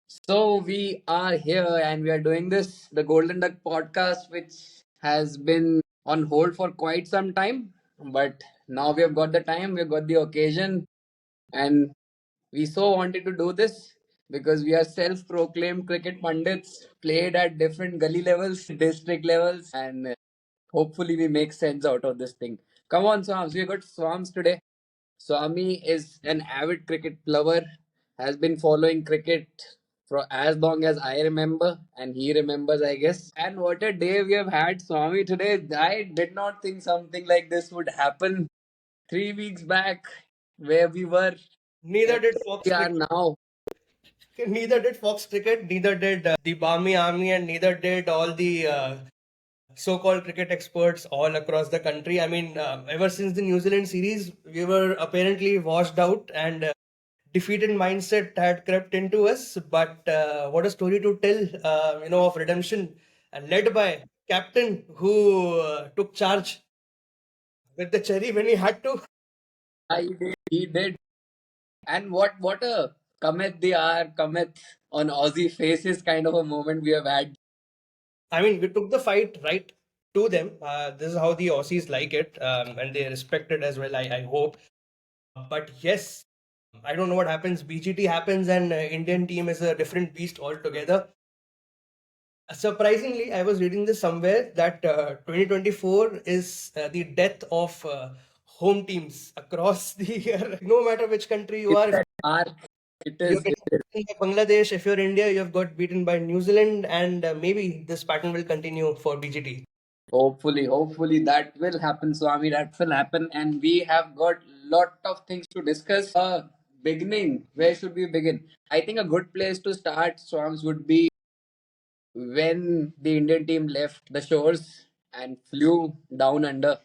So we are here and we are doing this, the Golden Duck podcast, which has been on hold for quite some time. But now we have got the time, we've got the occasion, and we so wanted to do this because we are self-proclaimed cricket pundits, played at different gully levels, district levels, and hopefully we make sense out of this thing. Come on, Swams, we got Swams today. Swami is an avid cricket lover, has been following cricket for as long as I remember, and he remembers, I guess. And what a day we have had, Swami, today. I did not think something like this would happen 3 weeks back, where we were Neither and did where Fox we are Cricket. now. Neither did Fox Cricket. Neither did the Barmy Army, and neither did all the so-called cricket experts all across the country. I mean, ever since the New Zealand series, we were apparently washed out, and defeated mindset had crept into us. But what a story to tell, of redemption, led by captain who took charge with the cherry when he had to. He did. And what a cometh the hour, cometh on Aussie faces kind of a moment we have had. I mean, we took the fight right to them. This is how the Aussies like it, and they respect it as well. I hope. But yes, I don't know what happens. BGT happens, and Indian team is a different beast altogether. Surprisingly, I was reading this somewhere that 2024 is the death of home teams across the year. No matter which country you It's are, if that hour. It you're is. getting beaten by Bangladesh, if you're India, you've got beaten by New Zealand, and maybe this pattern will continue for BGT. Hopefully that will happen, Swami. That will happen, and we have got lot of things to discuss. Beginning, where should we begin? I think a good place to start, Swams, would be when the Indian team left the shores and flew down under.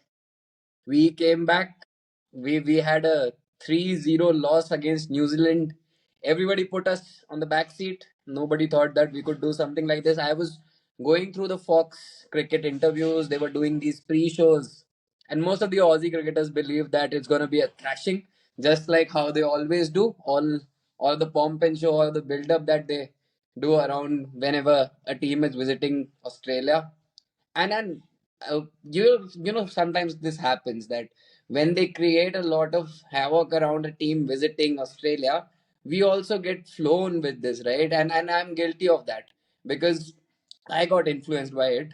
We came back. We had a 3-0 loss against New Zealand. Everybody put us on the back seat. Nobody thought that we could do something like this. I was going through the Fox cricket interviews. They were doing these pre-shows, and most of the Aussie cricketers believe that it's going to be a thrashing, just like how they always do. All the pomp and show, all the build-up that they do around whenever a team is visiting Australia. And sometimes this happens that when they create a lot of havoc around a team visiting Australia, we also get flown with this, right? And I'm guilty of that because I got influenced by it.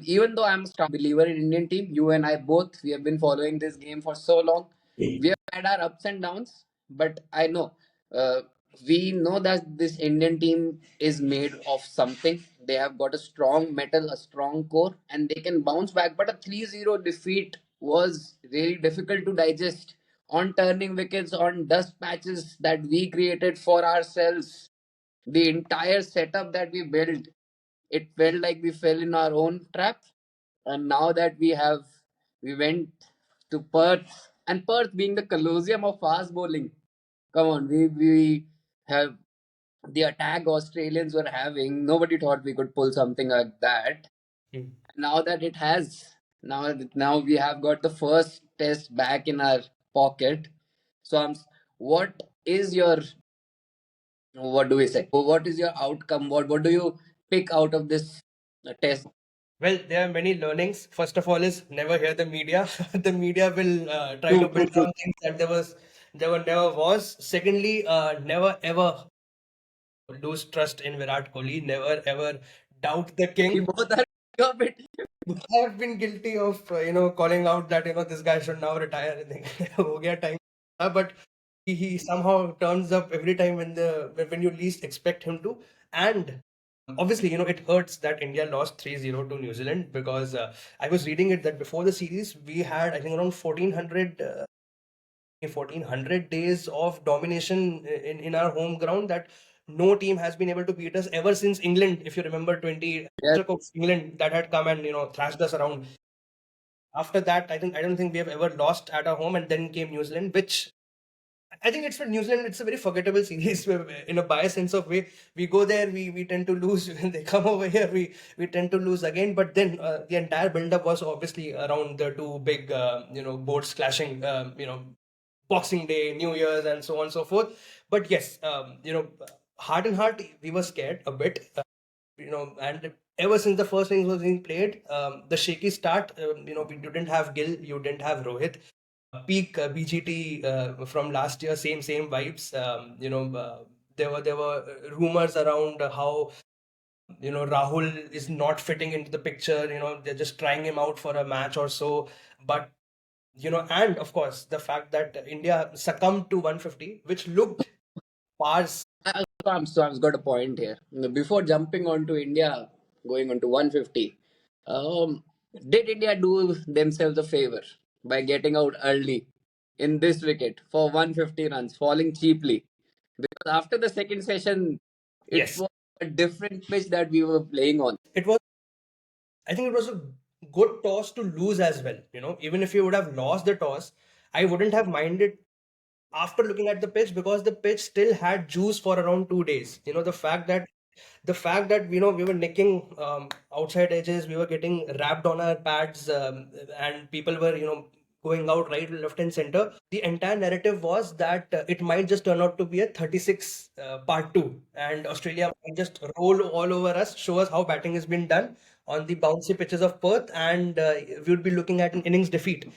Even though I'm a strong believer in Indian team, you and I both, we have been following this game for so long. We have had our ups and downs, but I know, uh, we know that this Indian team is made of something. They have got a strong metal, a strong core, and they can bounce back. But a 3-0 defeat was really difficult to digest on turning wickets, on dust patches that we created for ourselves. The entire setup that we built, it felt like we fell in our own trap. And now that we went to Perth, and Perth being the Colosseum of fast bowling. Come on, we have the attack Australians were having. Nobody thought we could pull something like that. Hmm. Now that it has, now we have got the first test back in our pocket. So, what is your, what do we say? What is your outcome? What do you pick out of this test? Well, there are many learnings. First of all, is never hear the media. The media will try to True, true, build true. something that never was. Secondly, never ever lose trust in Virat Kohli. Never ever doubt the We king. both are of it. I have been guilty of calling out that this guy should now retire. I think हो गया time. But he somehow turns up every time when you least expect him to. And obviously, it hurts that India lost 3-0 to New Zealand because I was reading it that before the series we had, I think, around 1400 days of domination in our home ground, that no team has been able to beat us ever since England. If you remember, 20 Yes. of England that had come and thrashed us around. After that, I don't think we have ever lost at our home, and then came New Zealand, which I think it's for New Zealand. It's a very forgettable series in a biased sense of way. We go there, we tend to lose. When they come over here, we tend to lose again. But then the entire build-up was obviously around the two big boats clashing. Boxing Day, New Year's, and so on and so forth. But yes, heart in heart, we were scared a bit, and ever since the first innings was being played, the shaky start, we didn't have Gill, you didn't have Rohit. Peak BGT from last year, same vibes. There were rumors around how Rahul is not fitting into the picture. They're just trying him out for a match or so. But and of course the fact that India succumbed to 150, which looked pars. So I've got a point here. Before jumping on to India, going on to 150, um, did India do themselves a favor by getting out early in this wicket for 150 runs, falling cheaply? Because after the second session, it Yes, was a different pitch that we were playing on. it was. I think it was a good toss to lose as well. Even if you would have lost the toss, I wouldn't have minded after looking at the pitch, because the pitch still had juice for around 2 days. The fact that we were nicking outside edges, we were getting wrapped on our pads, and people were going out right, left, and center. The entire narrative was that it might just turn out to be a 36 part two, and Australia might just roll all over us, show us how batting has been done on the bouncy pitches of Perth, and we would be looking at an innings defeat.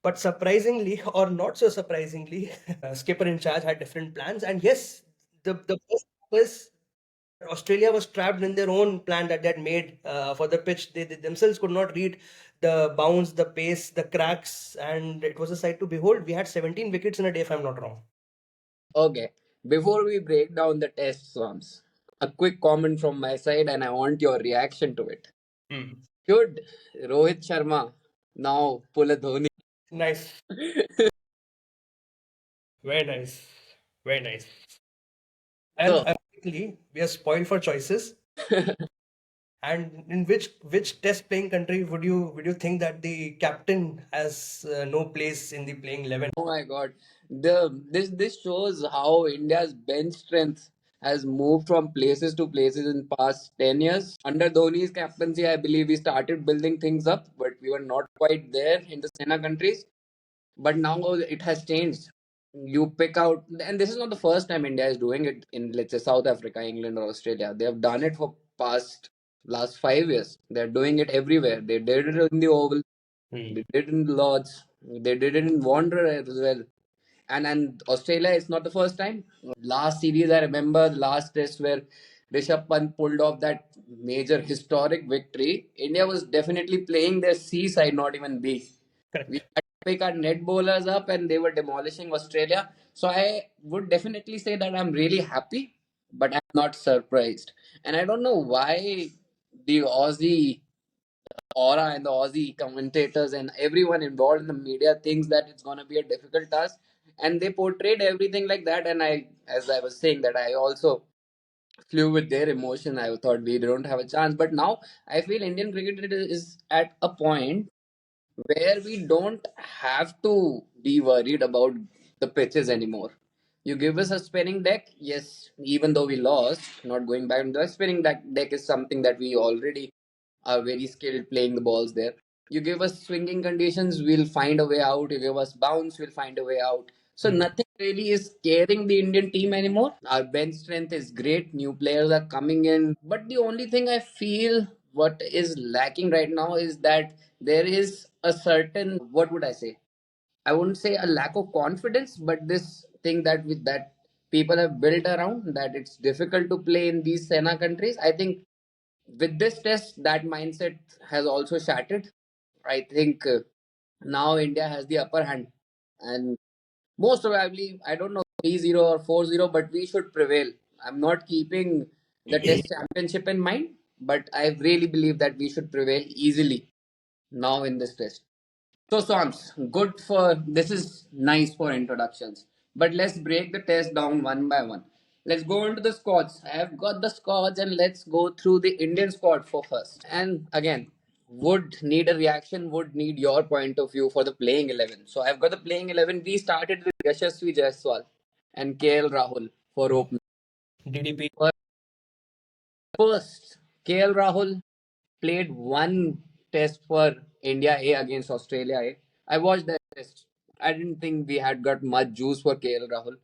But surprisingly, or not so surprisingly, skipper in charge had different plans. And yes, the best was Australia was trapped in their own plan that they had made for the pitch. They themselves could not read the bounce, the pace, the cracks, and it was a sight to behold. We had 17 wickets in a day, if I'm not wrong. Okay, before we break down the test sums, a quick comment from my side, and I want your reaction to it. Hmm. Should Rohit Sharma now pull a Dhoni? Nice. Very nice. Very nice. And So, ironically, we are spoiled for choices. And in which test playing country would you think that the captain has no place in the playing 11? oh my God, this shows how India's bench strength has moved from places to places in past 10 years. Under Dhoni's captaincy, I believe we started building things up, but we were not quite there in the Sena countries. But now it has changed. You pick out, and this is not the first time India is doing it in, let's say, South Africa, England, or Australia. They have done it for last 5 years. They're doing it everywhere. They did it in the Oval, Hmm. they did it in the Lords, they did it in Wanderer as well. And Australia is not the first time. Last series, I remember the last test where Rishabh Pant pulled off that major historic victory. India was definitely playing their C side, not even B. We Correct. had to pick our net bowlers up and they were demolishing Australia. So I would definitely say that I'm really happy, but I'm not surprised. And I don't know why the Aussie aura and the Aussie commentators and everyone involved in the media thinks that it's going to be a difficult task. And they portrayed everything like that. And as I was saying, that I also flew with their emotion. I thought we don't have a chance. But now I feel Indian cricket is at a point where we don't have to be worried about the pitches anymore. You give us a spinning deck, yes, even though we lost, not going back into the spinning deck is something that we already are very skilled playing the balls there. You give us swinging conditions, we'll find a way out. You give us bounce, we'll find a way out. So Hmm. nothing really is scaring the Indian team anymore. Our bench strength is great. New players are coming in. But the only thing I feel what is lacking right now is that there is a certain, what would I say? I wouldn't say a lack of confidence, but this thing that with that people have built around that it's difficult to play in these Sena countries. I think with this test, that mindset has also shattered. I think now India has the upper hand, and most probably, I don't know, 3-0 or 4-0, but we should prevail. I'm not keeping the test championship in mind, but I really believe that we should prevail easily now in this test. So, Swams, good for this is nice for introductions. But let's break the test down one by one. Let's go into the squads. I have got the squads and let's go through the Indian squad for first. And again, would need a reaction, would need your point of view for the playing 11. So I've got the playing 11. We started with Yashasvi Jaiswal and KL Rahul for opening. DDP. First, KL Rahul played one test for India A against Australia A. I watched that test. I didn't think we had got much juice for KL Rahul.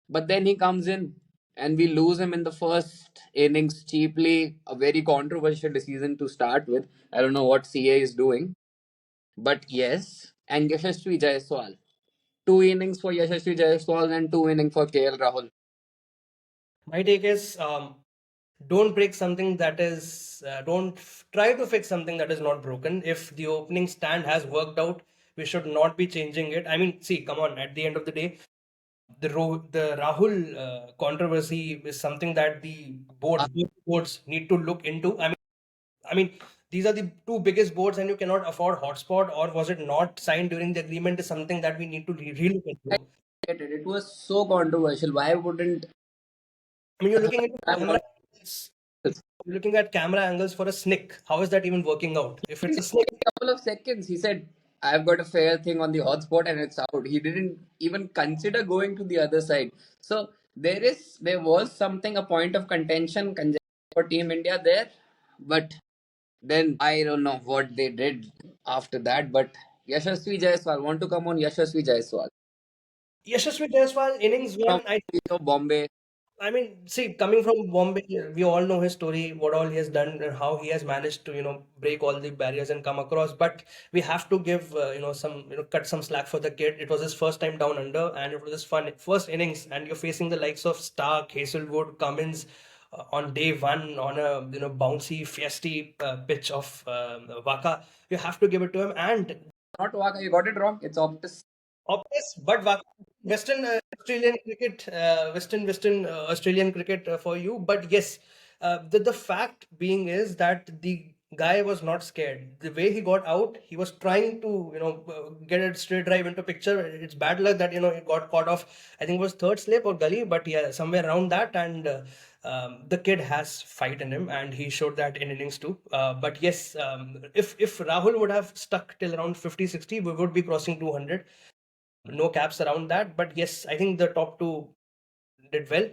But then he comes in. and we lose him in the first innings cheaply. A very controversial decision to start with. I don't know what CA is doing, but yes. And Yashasvi Jaiswal. Two innings for Yashasvi Jaiswal and two innings for KL Rahul. My take is don't break something that is, try to fix something that is not broken. If the opening stand has worked out, we should not be changing it. I mean, see, come on, at the end of the day, the Rahul controversy is something that the both boards need to look into. I mean, these are the two biggest boards, and you cannot afford hotspot. Or was it not signed during the agreement? Is something that we need to relook I into. get it. It was so controversial. Why wouldn't I mean, you're looking into have camera got angles. You're looking at camera angles for a snick. How is that even working out? If it's a snick, a couple of seconds? He said, "I've got a fair thing on the hotspot and it's out." He didn't even consider going to the other side. So there was something, a point of contention for Team India there, but then I don't know what they did after that. But Yashasvi Jaiswal, want to come on Yashasvi Jaiswal Yashasvi Jaiswal innings from one. Bombay. I mean, see, coming from Bombay, we all know his story, what all he has done, and how he has managed to, break all the barriers and come across. But we have to give, some, cut some slack for the kid. It was his first time down under, and it was his first innings. And you're facing the likes of Stark, Hazelwood, Cummins on day one on a, bouncy, fiesty pitch of Waka. You have to give it to him. And Not Waka, you got it wrong. It's Optus. obvious, but Western Australian cricket, Western Australian cricket for you. But yes, the fact being is that the guy was not scared. The way he got out, he was trying to get a straight drive into picture. It's bad luck that he got caught off. I think it was third slip or gully, but yeah, somewhere around that. And the kid has fight in him, and he showed that in innings two. But yes, if Rahul would have stuck till around 50, 60, we would be crossing 200. No caps around that. But yes, I think the top two did well.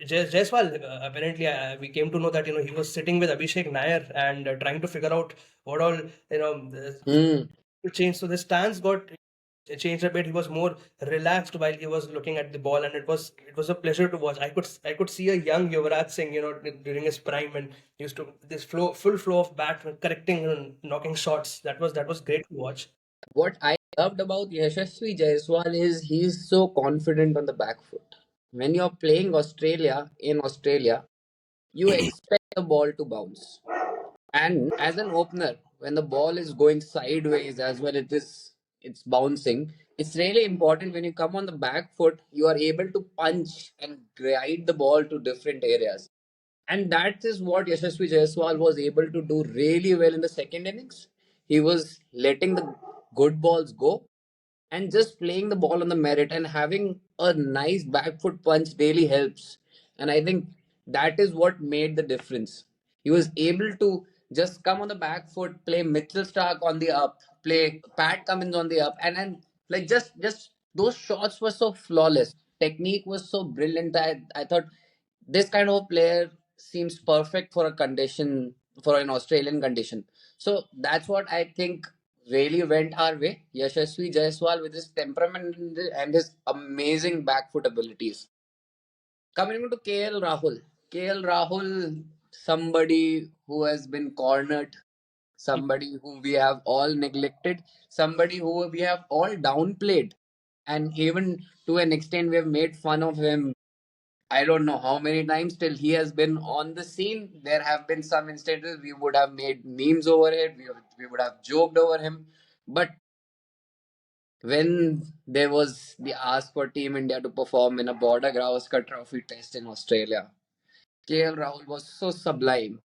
Jaiswal, apparently we came to know that he was sitting with Abhishek Nair and trying to figure out what all Hmm. to change. So the stance got changed a bit. He was more relaxed while he was looking at the ball, and it was a pleasure to watch. I could see a young Yuvraj Singh, during his prime, and he used to this full flow of bat, correcting and knocking shots. That was great to watch. What I loved about Yashasvi Jaiswal is he's so confident on the back foot. When you're playing Australia, you expect the ball to bounce. And as an opener, when the ball is going sideways as well, it's bouncing. It's really important when you come on the back foot, you are able to punch and guide the ball to different areas. And that is what Yashasvi Jaiswal was able to do really well in the second innings. He was letting the good balls go and just playing the ball on the merit, and having a nice back foot punch daily helps. And I think that is what made the difference. He was able to just come on the back foot, play Mitchell Stark on the up, play Pat Cummins on the up, and then like just those shots were so flawless. Technique was so brilliant. I thought this kind of player seems perfect for a condition, for an Australian condition. So that's what I think really went our way. Yashasvi Jaiswal with his temperament and his amazing back foot abilities. Coming to KL Rahul. KL Rahul, somebody who has been cornered, somebody who we have all neglected, somebody who we have all downplayed, and even to an extent we have made fun of him. I don't know how many times till he has been on the scene. There have been some instances we would have made memes over it, we would have joked over him. But when there was the ask for Team India to perform in a Border-Gavaskar Trophy test in Australia, KL Rahul was so sublime.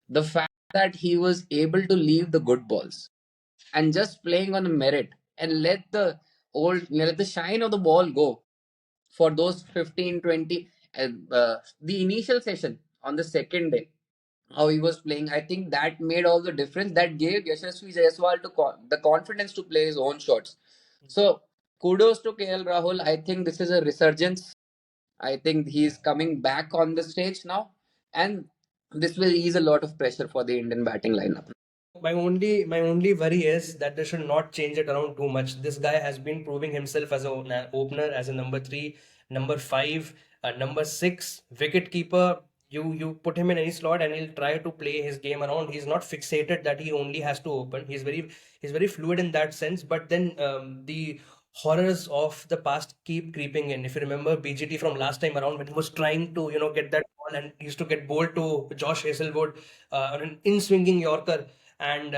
The fact that he was able to leave the good balls and just playing on the merit and let the shine of the ball go for those 15, 20, the initial session on the second day, how he was playing, I think that made all the difference. That gave Yashasvi Jaiswal the confidence to play his own shots. So kudos to KL Rahul. I think this is a resurgence. I think he's coming back on the stage now, and this will ease a lot of pressure for the Indian batting lineup. My only worry is that they should not change it around too much. This guy has been proving himself as an opener, as a number three, number 5, number 6, wicket keeper. You put him in any slot and he'll try to play his game around. He's not fixated that he only has to open. He's very fluid in that sense. But then the horrors of the past keep creeping in. If you remember BGT from last time around when he was trying to get that ball and he used to get bowled to Josh Hazelwood on an in-swinging Yorker, and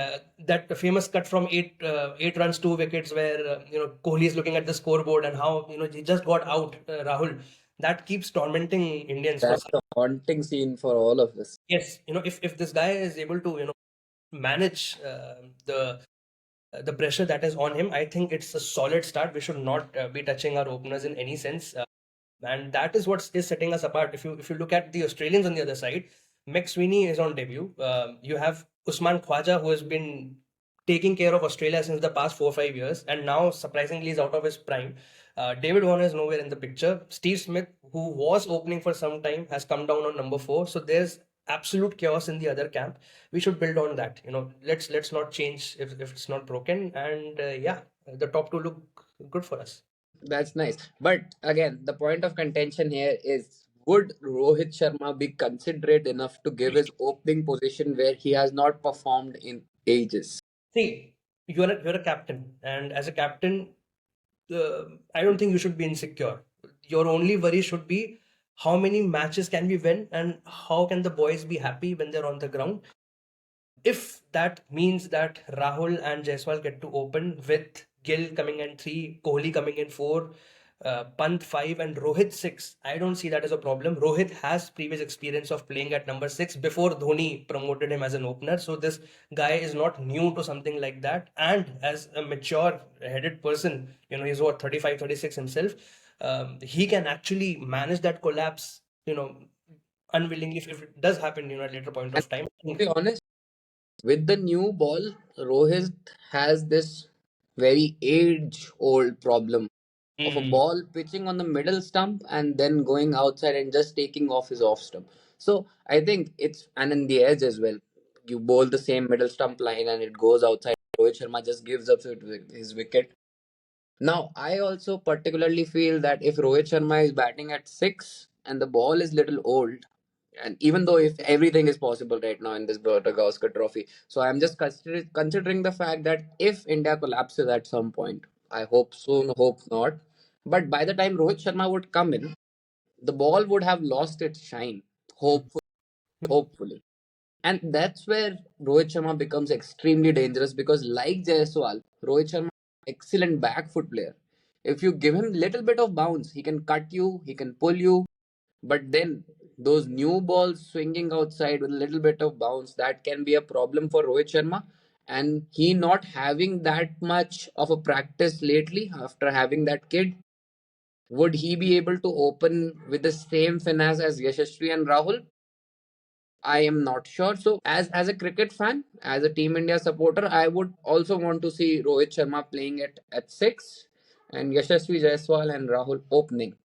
that famous cut from 8 runs, 2 wickets, where Kohli is looking at the scoreboard and how he just got out, Rahul. That keeps tormenting Indians for That's some. the haunting scene for all of us. Yes, if this guy is able to manage the pressure that is on him, I think it's a solid start. We should not be touching our openers in any sense. And that is what is setting us apart. If you look at the Australians on the other side, McSweeney is on debut. You have Usman Khwaja, who has been taking care of Australia since the past 4 or 5 years, and now surprisingly is out of his prime. David Warner is nowhere in the picture. Steve Smith, who was opening for some time, has come down on number 4. So there's absolute chaos in the other camp. We should build on that. Let's not change if it's not broken. And yeah, the top two look good for us. That's nice. But again, the point of contention here is, would Rohit Sharma be considerate enough to give his opening position where he has not performed in ages? See, you're a captain, and as a captain, I don't think you should be insecure. Your only worry should be how many matches can we win and how can the boys be happy when they're on the ground. If that means that Rahul and Jaiswal get to open with Gill coming in 3, Kohli coming in 4, Pant 5, and Rohit 6, I don't see that as a problem. Rohit has previous experience of playing at number 6 before Dhoni promoted him as an opener. So this guy is not new to something like that. And as a mature headed person, he's what, 35, 36 himself. He can actually manage that collapse, unwillingly, if it does happen, at a later point And of time. to be honest, with the new ball, Rohit has this very age-old problem of a Mm. ball pitching on the middle stump and then going outside and just taking off his off stump. So I think it's, and in the edge as well. You bowl the same middle stump line and it goes outside. Rohit Sharma just gives up his wicket. Now, I also particularly feel that if Rohit Sharma is batting at 6 and the ball is little old, and even though if everything is possible right now in this Border-Gavaskar Trophy, so I'm just considering the fact that if India collapses at some point, I hope soon, hope not, but by the time Rohit Sharma would come in, the ball would have lost its shine. Hopefully. And that's where Rohit Sharma becomes extremely dangerous because, like Jaiswal, Rohit Sharma is an excellent back foot player. If you give him little bit of bounce, he can cut you, he can pull you. But then those new balls swinging outside with a little bit of bounce, that can be a problem for Rohit Sharma. And he not having that much of a practice lately after having that kid, would he be able to open with the same finesse as Yashasvi and Rahul? I am not sure. So, as a cricket fan, as a Team India supporter, I would also want to see Rohit Sharma playing at 6 and Yashasvi Jaiswal and Rahul opening.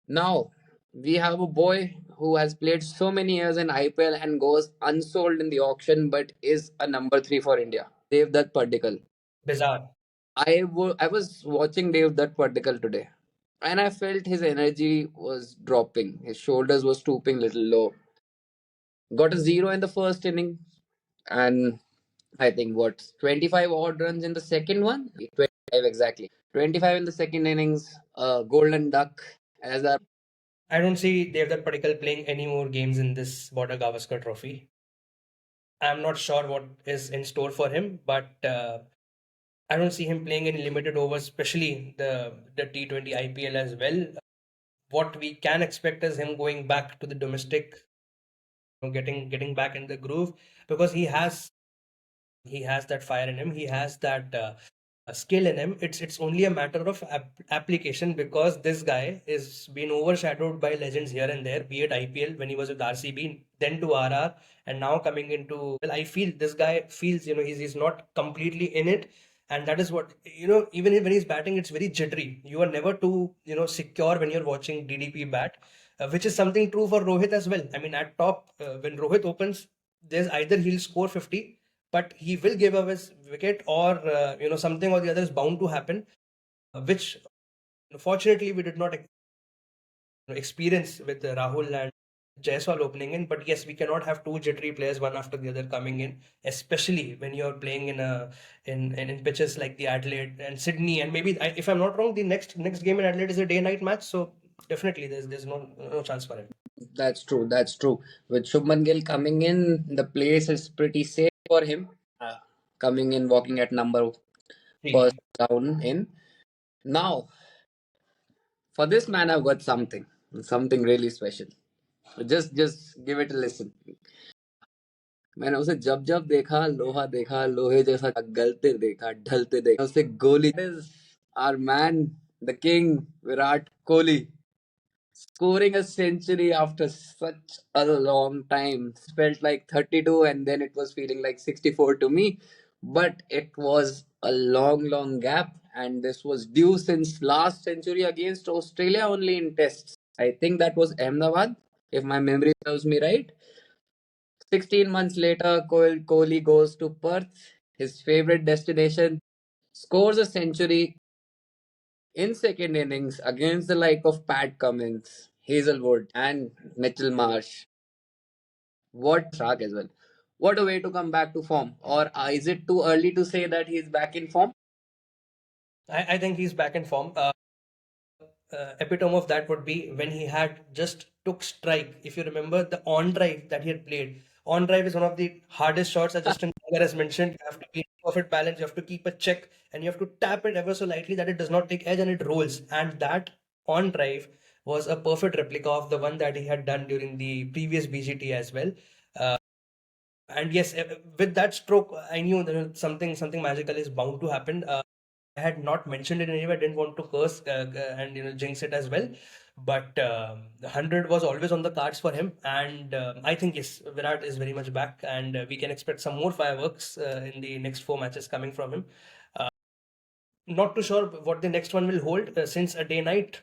Now, we have a boy who has played so many years in IPL and goes unsold in the auction but is a number 3 for India. Devdutt Padikkal. Bizarre. I was watching Devdutt Padikkal today and I felt his energy was dropping. His shoulders were stooping little low. Got a 0 in the first inning and I think what, 25 odd runs in the second one? 25 exactly. 25 in the second innings, golden duck as a. I don't see Devdutt Padikkal playing any more games in this Border-Gavaskar Trophy. I'm not sure what is in store for him, but I don't see him playing any limited overs, especially the T20 IPL as well. What we can expect is him going back to the domestic, getting back in the groove, because he has that fire in him. He has that skill in him. It's only a matter of application, because this guy is being overshadowed by legends here and there, be it IPL when he was with RCB, then to RR, and now coming into. Well, I feel this guy feels he's not completely in it, and that is what even when he's batting, it's very jittery. You are never too secure when you're watching DDP bat, which is something true for Rohit as well. I mean, at top, when Rohit opens, there's either he'll score 50, but he will give up his wicket, or something or the other is bound to happen, which fortunately we did not. experience with Rahul and Jaiswal opening in. But yes, we cannot have two jittery players one after the other coming in, especially when you're playing in in pitches like the Adelaide and Sydney, and maybe if I'm not wrong, the next game in Adelaide is a day-night match. So definitely, there's no chance for him. That's true. That's true. With Shubman Gill coming in, the place is pretty safe for him. Coming in, walking at number first Three. down in. Now, for this man, I've got something really special. Just give it a listen. मैंने उसे जब जब देखा लोहे जैसा गलते देखा ढलते देखा उसे गोली is our man, the king, Virat Kohli, scoring a century after such a long time. Felt like 32 and then it was feeling like 64 to me. But it was a long gap and this was due since last century against Australia only in tests. I think that was Ahmedabad, if my memory serves me right. 16 months later, Kohli goes to Perth, his favorite destination, scores a century in second innings against the like of Pat Cummins, Hazelwood, and Mitchell Marsh. What Shark as well. What a way to come back to form. Or is it too early to say that he's back in form? I think he's back in form. Epitome of that would be when he had just took strike. If you remember the on drive that he had played, on drive is one of the hardest shots, as Justin Bieber has mentioned. You have to be in perfect balance, you have to keep a check, and you have to tap it ever so lightly that it does not take edge and it rolls. And that on drive was a perfect replica of the one that he had done during the previous BGT as well. And yes, with that stroke, I knew that something magical is bound to happen. I had not mentioned it anyway. I didn't want to curse and jinx it as well. But the 100 was always on the cards for him, and I think yes, Virat is very much back, and we can expect some more fireworks in the next four matches coming from him. Not too sure what the next one will hold since a day night.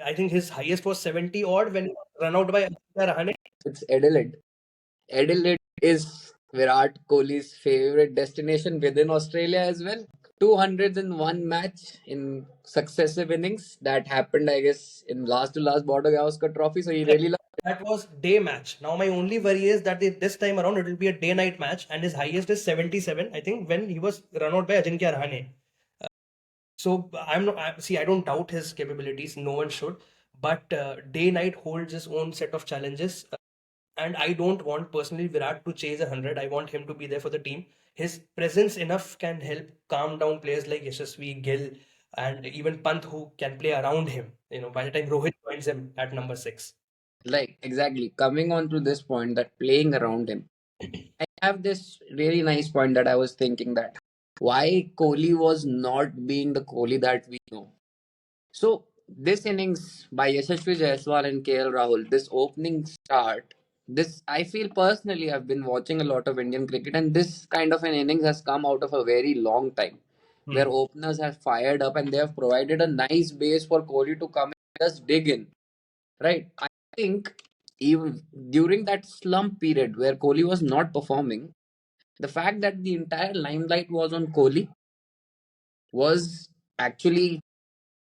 I think his highest was 70 odd when he was run out by Rahane. It's Adelaide. Adelaide is Virat Kohli's favorite destination within Australia as well. 201 match in successive innings. That happened, I guess, in last to last Border-Gavaskar Trophy. So he really loved. That was day match. Now my only worry is that this time around it will be a day night match, and his highest is 77. I think when he was run out by Ajinkya Rahane. So I'm not see. I don't doubt his capabilities. No one should. But day night holds its own set of challenges, and I don't want personally Virat to chase 100. I want him to be there for the team. His presence enough can help calm down players like Yashasvi, Gill, and even Pant who can play around him. By the time Rohit joins him at number six. Like, exactly. Coming on to this point that playing around him. I have this really nice point that I was thinking that why Kohli was not being the Kohli that we know. So this innings by Yashasvi Jaiswal and KL Rahul, this opening start, this I feel personally I've been watching a lot of Indian cricket and this kind of an innings has come out of a very long time where Hmm. openers have fired up and they have provided a nice base for Kohli to come and just dig in. Right. I think even during that slump period where Kohli was not performing, the fact that the entire limelight was on Kohli was actually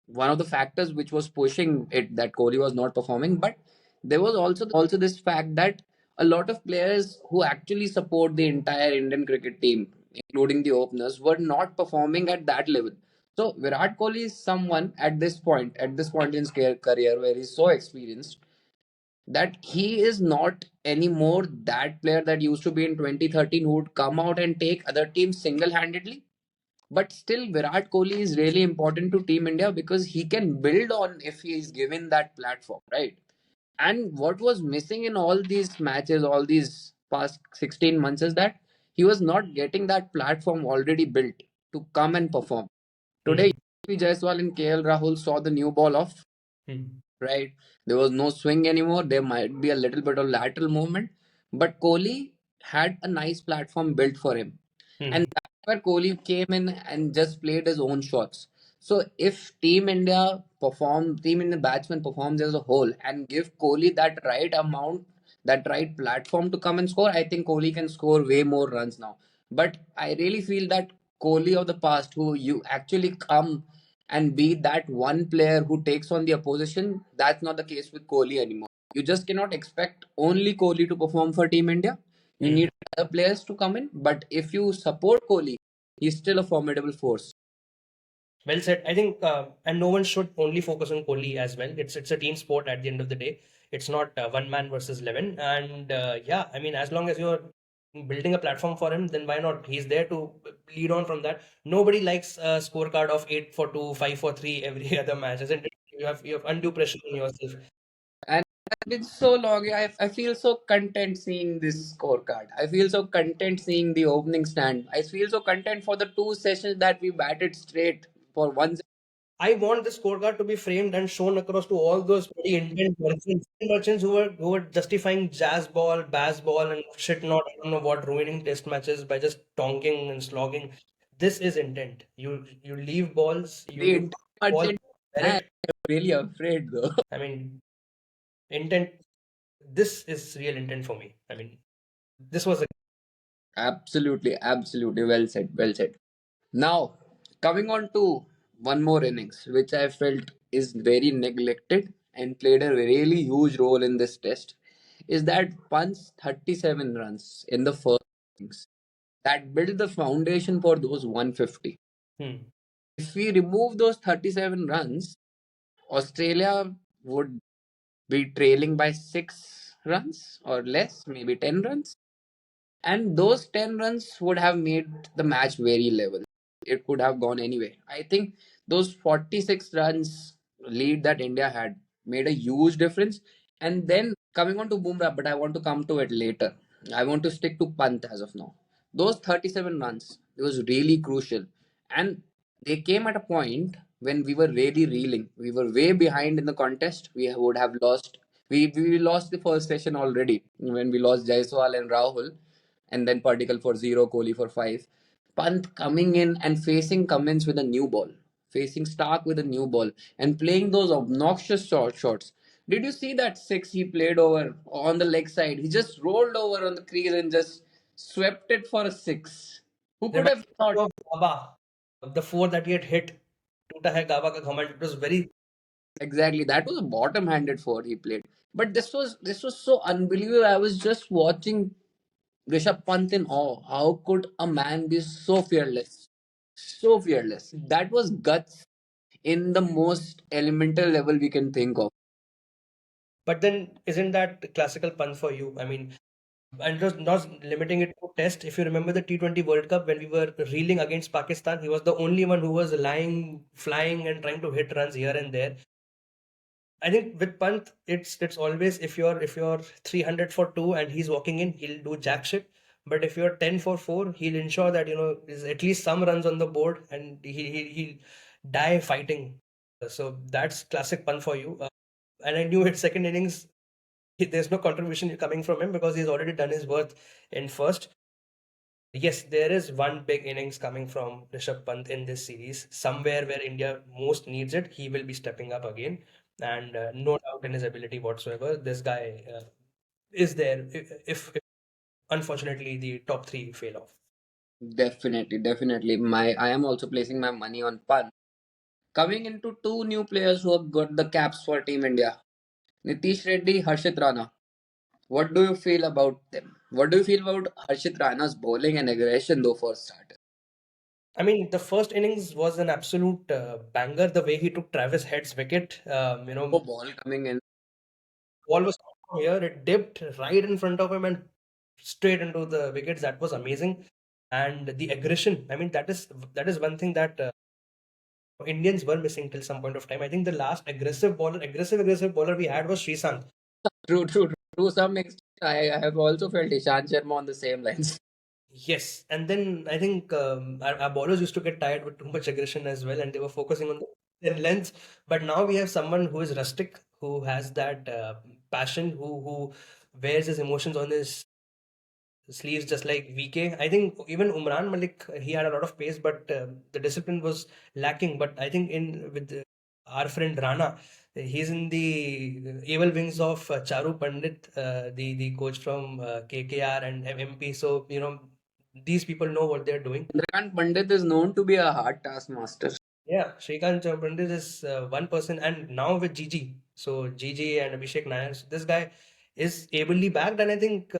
one of the factors which was pushing it that Kohli was not performing. But there was also this fact that a lot of players who actually support the entire Indian cricket team, including the openers, were not performing at that level. So Virat Kohli is someone at this point in his career where he's so experienced that he is not anymore that player that used to be in 2013 who would come out and take other teams single-handedly. But still, Virat Kohli is really important to Team India because he can build on if he is given that platform, right? And what was missing in all these matches, all these past 16 months, is that he was not getting that platform already built to come and perform. Today, Hmm. Jaiswal and KL Rahul saw the new ball of Hmm. right? There was no swing anymore. There might be a little bit of lateral movement, but Kohli had a nice platform built for him. And Hmm. that's where Kohli came in and just played his own shots. So if Team India batsman performs as a whole and give Kohli that right amount, that right platform to come and score, I think Kohli can score way more runs now. But I really feel that Kohli of the past, who you actually come and be that one player who takes on the opposition. That's not the case with Kohli anymore. You just cannot expect only Kohli to perform for Team India. You need other players to come in, but if you support Kohli, he's still a formidable force. Well said. I think, and no one should only focus on Kohli as well. It's a team sport at the end of the day. It's not one man versus 11. And yeah, I mean, as long as you're building a platform for him, then why not? He's there to lead on from that. Nobody likes a scorecard of 8-2, 5-3 every other match, isn't it? You have undue pressure on yourself. And it's been so long. I feel so content seeing this scorecard. I feel so content seeing the opening stand. I feel so content for the two sessions that we batted straight for once. I want the scorecard to be framed and shown across to all those very intent merchants who were justifying jazz ball, bass ball, and shit not I don't know what, ruining test matches by just tonking and slogging. This is intent. You leave balls, you The balls intelligent man, merit. I'm really afraid though. I mean, intent. This is real intent for me. I mean, this was a Absolutely, absolutely. Well said, well said. Now, coming on to one more innings, which I felt is very neglected and played a really huge role in this test, is that Pant's 37 runs in the first innings that built the foundation for those 150. hmm. If we remove those 37 runs, Australia would be trailing by 6 runs or less, maybe 10 runs. And those 10 runs would have made the match very level. It could have gone anyway. I think those 46 runs lead that India had made a huge difference. And then coming on to Bumrah, but I want to come to it later. I want to stick to Pant as of now. Those 37 runs, it was really crucial. And they came at a point when we were really reeling. We were way behind in the contest. We would have lost. We lost the first session already when we lost Jaiswal and Rahul, and then Particle for 0, Kohli for 5. Pant coming in and facing Cummins with a new ball, facing Stark with a new ball, and playing those obnoxious shots. Did you see that six he played over on the leg side? He just rolled over on the crease and just swept it for a six. Who could Reminds have thought? me of Gaba, the four that he had hit. Toota hai Gaba ka Ghamand. It was very. Exactly, that was a bottom-handed four he played. But this was so unbelievable. I was just watching Rishabh Pant in awe. How could a man be so fearless? So fearless. That was guts in the most elemental level we can think of. But then, isn't that classical Pant for you? I mean, and just not limiting it to test. If you remember the T20 World Cup when we were reeling against Pakistan, he was the only one who was lying, flying, and trying to hit runs here and there. I think with Pant, it's always if you're 300 for two and he's walking in, he'll do jack shit. But if you're 10 for four, he'll ensure that there's at least some runs on the board and he'll die fighting. So that's classic Pant for you. And I knew his second innings, there's no contribution coming from him because he's already done his worth in first. Yes, there is one big innings coming from Rishabh Pant in this series. Somewhere where India most needs it, he will be stepping up again. And no doubt in his ability whatsoever. This guy is there if unfortunately the top three fail off. Definitely, definitely. I am also placing my money on Pant. Coming into two new players who have got the caps for Team India. Nitish Reddy, Harshit Rana. What do you feel about them? What do you feel about Harshit Rana's bowling and aggression though for starters? I mean, the first innings was an absolute banger. The way he took Travis Head's wicket, Oh, ball coming in. ball was from here, it dipped right in front of him and straight into the wickets. That was amazing. And the aggression, I mean, that is one thing that Indians were missing till some point of time. I think the last aggressive bowler we had was Srisanth. True, true, true. To some extent, I have also felt Ishan Sharma on the same lines. Yes, and then I think our bowlers used to get tired with too much aggression as well, and they were focusing on their length. But now we have someone who is rustic, who has that passion, who wears his emotions on his sleeves just like VK. I think even Umran Malik, he had a lot of pace, but the discipline was lacking. But I think in with our friend Rana, he's in the evil wings of Charu Pandit, the coach from KKR and MP. So these people know what they're doing. Chandrakant Pandit is known to be a hard taskmaster. Yeah, Shrikant Pandit is one person, and now with GG. So GG and Abhishek Nair, so this guy is ably backed, and I think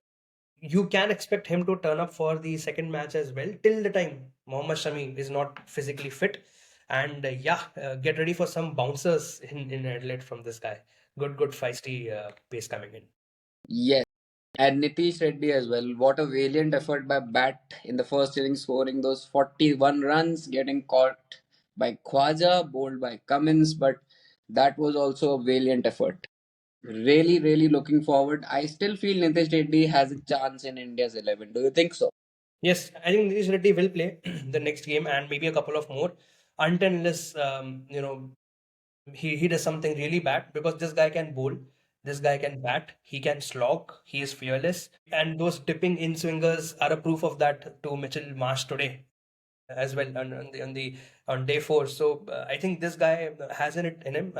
you can expect him to turn up for the second match as well till the time Mohammad Shami is not physically fit. And get ready for some bouncers in Adelaide from this guy. Good feisty pace coming in. Yes. And Nitish Reddy as well. What a valiant effort by Bat in the first inning, scoring those 41 runs, getting caught by Khwaja, bowled by Cummins, but that was also a valiant effort. Really, really looking forward. I still feel Nitish Reddy has a chance in India's 11. Do you think so? Yes, I think Nitish Reddy will play the next game and maybe a couple of more until unless he does something really bad, because this guy can bowl, this guy can bat, he can slog, he is fearless, and those tipping in swingers are a proof of that to Mitchell Marsh today as well on day four. So I think this guy has it in him.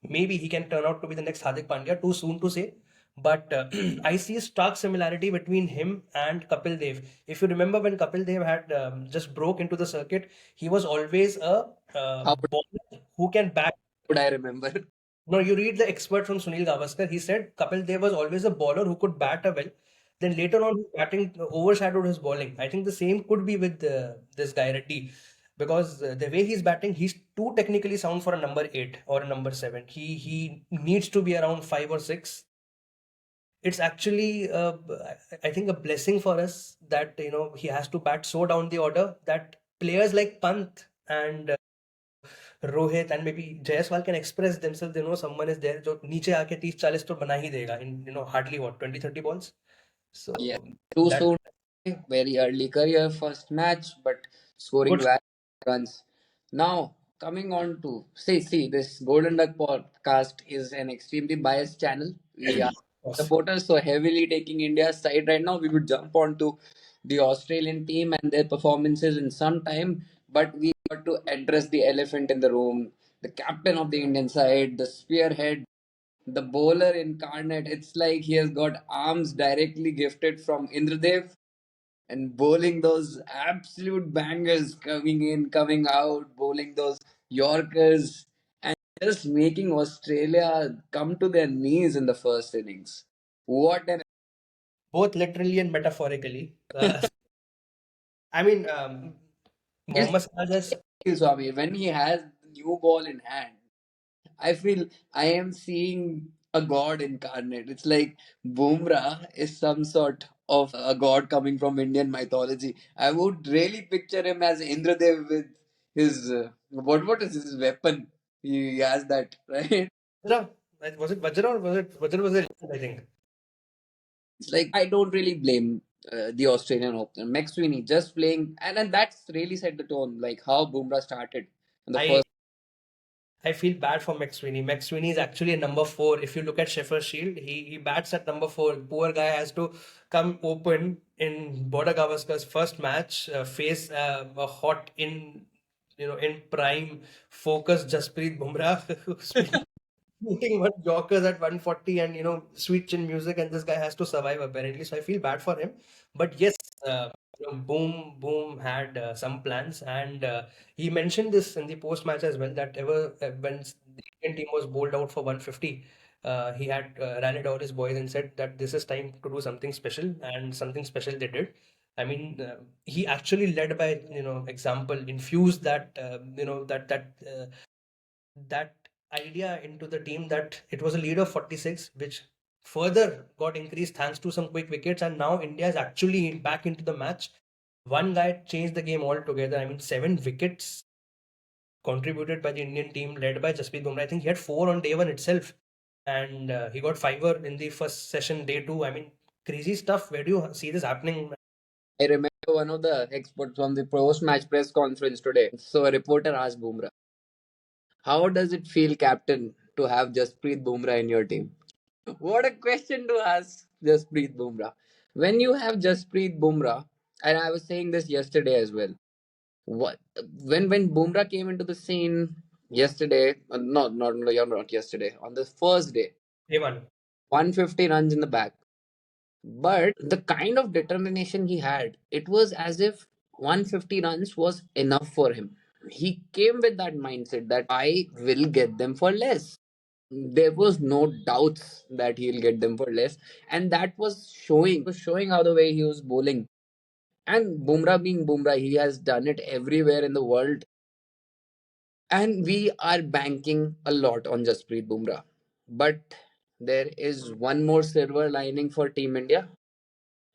Maybe he can turn out to be the next Hardik Pandya. Too soon to say. But I see a stark similarity between him and Kapil Dev. If you remember when Kapil Dev had just broke into the circuit, he was always a How bowler who can bat. would I remember? No, you read the expert from Sunil Gavaskar. He said Kapil Dev was always a bowler who could bat a well. Then later on, his batting overshadowed his bowling. I think the same could be with this guy Reddy, because the way he's batting, he's too technically sound for a number eight or a number seven. He needs to be around five or six. It's actually, I think, a blessing for us that he has to bat so down the order that players like Pant and Rohit and maybe Jaiswal can express themselves. They know someone is there जो नीचे आके 30-40 तो बना ही देगा in hardly what 20-30 balls. Yeah, So too that soon. Very early career, first match, but scoring good. runs. Now, coming on to this Golden Duck podcast is an extremely biased channel. We are Yes. supporters, so heavily taking India's side right now. We would jump onto the Australian team and their performances in some time, but we got to address the elephant in the room, the captain of the Indian side, the spearhead, the bowler incarnate. It's like he has got arms directly gifted from Indradev and bowling those absolute bangers, coming in, coming out, bowling those Yorkers, and just making Australia come to their knees in the first innings. What an Both literally and metaphorically. I mean, it's Mohammad Siraj has Swami when he has the new ball in hand. I feel I am seeing a god incarnate. It's like Bumrah is some sort of a god coming from Indian mythology. I would really picture him as Indradev with his what is his weapon? He has that, right? Vajra. Was it Vajra or was it Vajra was it? I think. It's like I don't really blame the Australian opener. Max Sweeney just playing, and that's really set the tone. Like how Bumrah started in the I first. I feel bad for Max Sweeney. Max Sweeney is actually a number four. If you look at Sheffield Shield, he bats at number four. Poor guy has to come open in Border-Gavaskar's first match, face a hot in prime focus Jasprit Bumrah, who's been shooting one Yorkers at 140 and sweet chin music, and this guy has to survive apparently. So I feel bad for him. But yes, Boom had some plans, and he mentioned this in the post match as well, that ever when the Indian team was bowled out for 150, he had rallied all his boys and said that this is time to do something special, and something special they did. I mean, he actually led by example, infused that that idea into the team, that it was a lead of 46, which further got increased thanks to some quick wickets, and now India is actually back into the match. One guy changed the game altogether. I mean, 7 wickets contributed by the Indian team led by Jasprit Bumrah. I think he had four on day one itself, and he got fiver in the first session, day two. I mean, crazy stuff. Where do you see this happening? I remember one of the experts from the post-match press conference today. So a reporter asked Bumrah, "How does it feel, captain, to have Jasprit Bumrah in your team?" What a question to ask Jasprit Bumrah. When you have Jasprit Bumrah, and I was saying this yesterday as well. What when Bumrah came into the scene yesterday? Not yesterday. On the first day, Day one. 150 runs in the back. But the kind of determination he had, it was as if 150 runs was enough for him. he came with that mindset that I will get them for less. There was no doubts that he'll get them for less, and that was showing how the way he was bowling. And Bumrah being Bumrah, he has done it everywhere in the world. And we are banking a lot on Jasprit Bumrah. But there is one more silver lining for Team India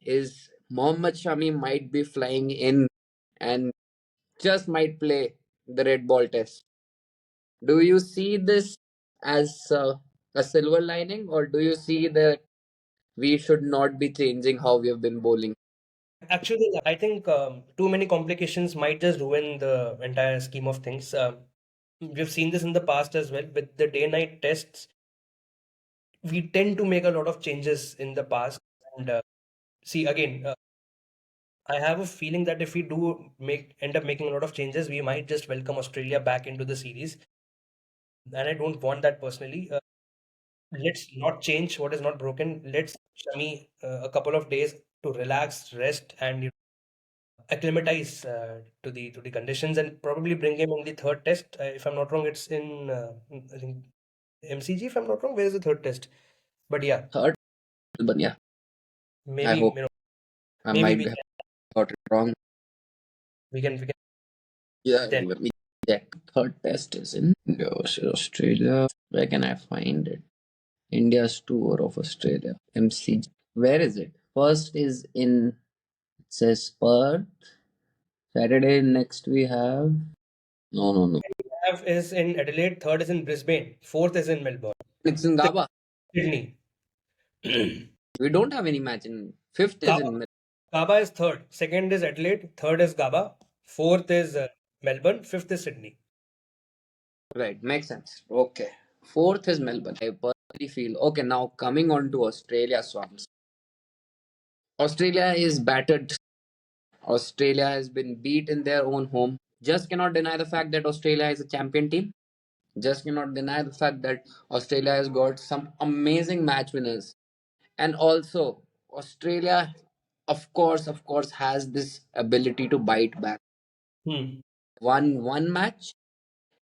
is Mohammad Shami might be flying in and just might play the red ball test. Do you see this as a silver lining, or do you see that we should not be changing how we have been bowling? Actually, I think too many complications might just ruin the entire scheme of things. We've seen this in the past as well with the day-night tests. We tend to make a lot of changes in the past, and see again. I have a feeling that if we do end up making a lot of changes, we might just welcome Australia back into the series, and I don't want that personally. Let's not change what is not broken. Let's Shami a couple of days to relax, rest, and acclimatize to the conditions, and probably bring him in the third test. If I'm not wrong, it's in I think MCG. If I'm not wrong, where is the third test? But yeah, Third, but yeah, I maybe hope I maybe might have got it wrong. we can Yeah, then. let me check. Third test is in India versus Australia. Where can I find it? India's tour of Australia. MCG. Where is it? First is in, it says Perth. Saturday next we have. No, no, no. Have is in Adelaide, third is in Brisbane, fourth is in Melbourne, It's in fifth Gaba. Sydney. We don't have any match in. Fifth is Gaba, in. Gaba is third, second is Adelaide, third is Gaba, fourth is Melbourne, fifth is Sydney. Right, makes sense. Okay. Fourth is Melbourne. I personally feel. Okay, now coming on to Australia, Swams. Australia is battered. Australia has been beat in their own home. Just cannot deny the fact that Australia is a champion team. Just cannot deny the fact that Australia has got some amazing match winners. And also, Australia, of course, has this ability to bite back. Hmm. Won one match,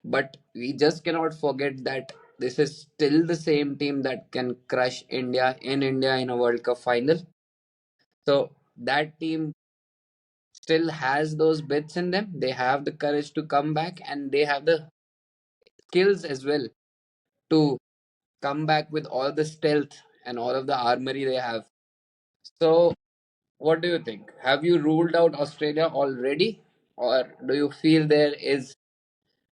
but we just cannot forget that this is still the same team that can crush India in a World Cup final. So that team still has those bits in them. They have the courage to come back, and they have the skills as well to come back with all the stealth and all of the armory they have. So, what do you think? Have you ruled out Australia already, or do you feel there is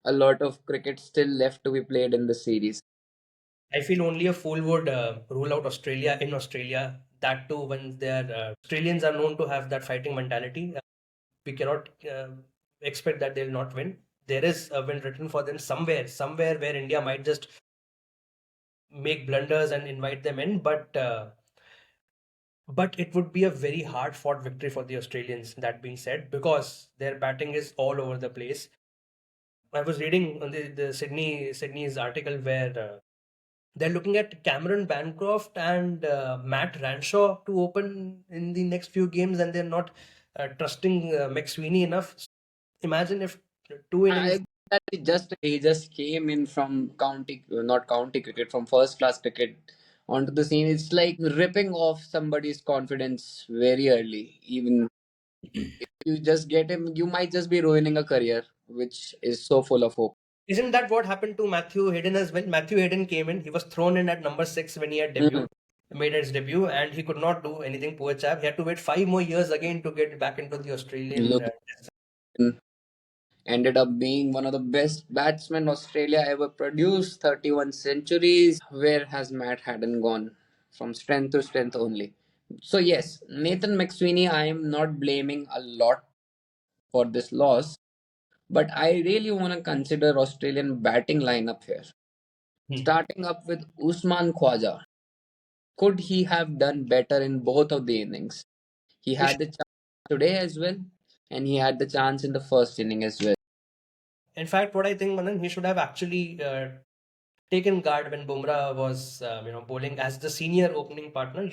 a lot of cricket still left to be played in the series? I feel only a fool would rule out Australia in Australia. That too, when their Australians are known to have that fighting mentality. We cannot expect that they'll not win. There is a win written for them somewhere where India might just make blunders and invite them in, but it would be a very hard fought victory for the Australians. That being said, because their batting is all over the place. I was reading on the Sydney's article where they're looking at Cameron Bancroft and Matt Ranshaw to open in the next few games, and they're not trusting McSweeney enough. Imagine if two innings. I that he just came in from county, not county cricket, from first class cricket onto the scene. It's like ripping off somebody's confidence very early. Even if you just get him, you might just be ruining a career, which is so full of hope. Isn't that what happened to Matthew Hayden as well? Matthew Hayden came in. He was thrown in at number 6 when he had Mhm. made his debut, and he could not do anything. Poor chap. He had to wait 5 more years again to get back into the Australian. Look, ended up being one of the best batsmen Australia ever produced. 31 centuries. Where has Matt Haddon gone? From strength to strength only. So yes, Nathan McSweeney, I am not blaming a lot for this loss. But I really want to consider Australian batting lineup here. Hmm. Starting up with Usman Khwaja. Could he have done better in both of the innings? He He sh- had the chance today as well, and he had the chance in the first inning as well. In fact, what I think, Manan, he should have actually taken guard when Bumrah was, bowling as the senior opening partner.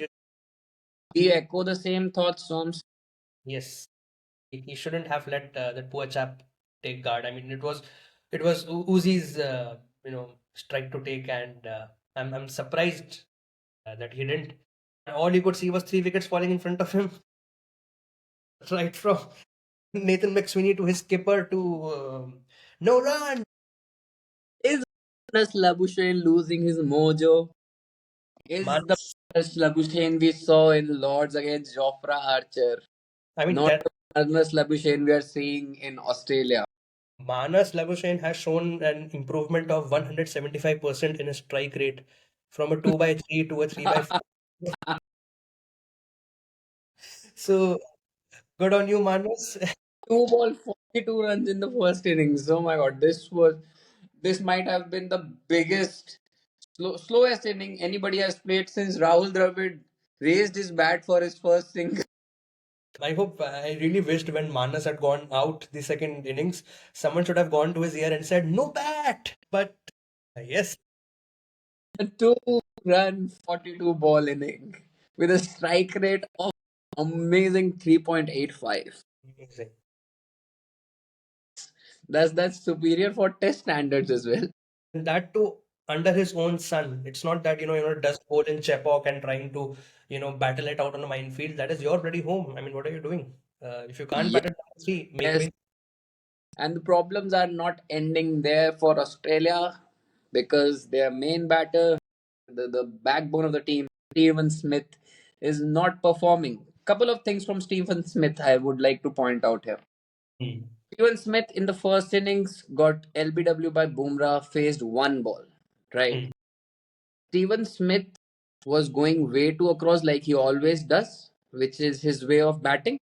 We echo the same thoughts, Soms. Yes, he shouldn't have let that poor chap take guard. I mean, it was Uzi's strike to take, and I'm surprised that he didn't. All you could see was three wickets falling in front of him, right from Nathan McSweeney to his skipper to no run. Is Manas Labuschagne losing his mojo? Is the Manas, Manas Labuschagne we saw in Lords against Jofra Archer I mean not that the Manas Labuschagne we are seeing in Australia? Manas Labuschagne has shown an improvement of 175% in his strike rate from a 2 by 3 to a 3 by 4. So good on you, Manas. Two ball, 42 runs in the first innings. Oh my god, this might have been the biggest, slowest inning anybody has played since Rahul Dravid raised his bat for his first single. I really wished when Manas had gone out the second innings, someone should have gone to his ear and said, "No bat." But yes, A 2 run, 42 ball inning with a strike rate of amazing 3.85. amazing. That's superior for test standards as well. And that too under his own son. It's not that, dust bowl in Chepauk and trying to, battle it out on a minefield. That is your bloody home. I mean, what are you doing? If you can't bat it down three, make Yes, way. and the problems are not ending there for Australia because their main batter, the backbone of the team, Stephen Smith, is not performing. Couple of things from Stephen Smith I would like to point out here. Hmm. Stephen Smith in the first innings got LBW by Bumrah, faced one ball. Right. Hmm. Stephen Smith was going way too across like he always does, which is his way of batting.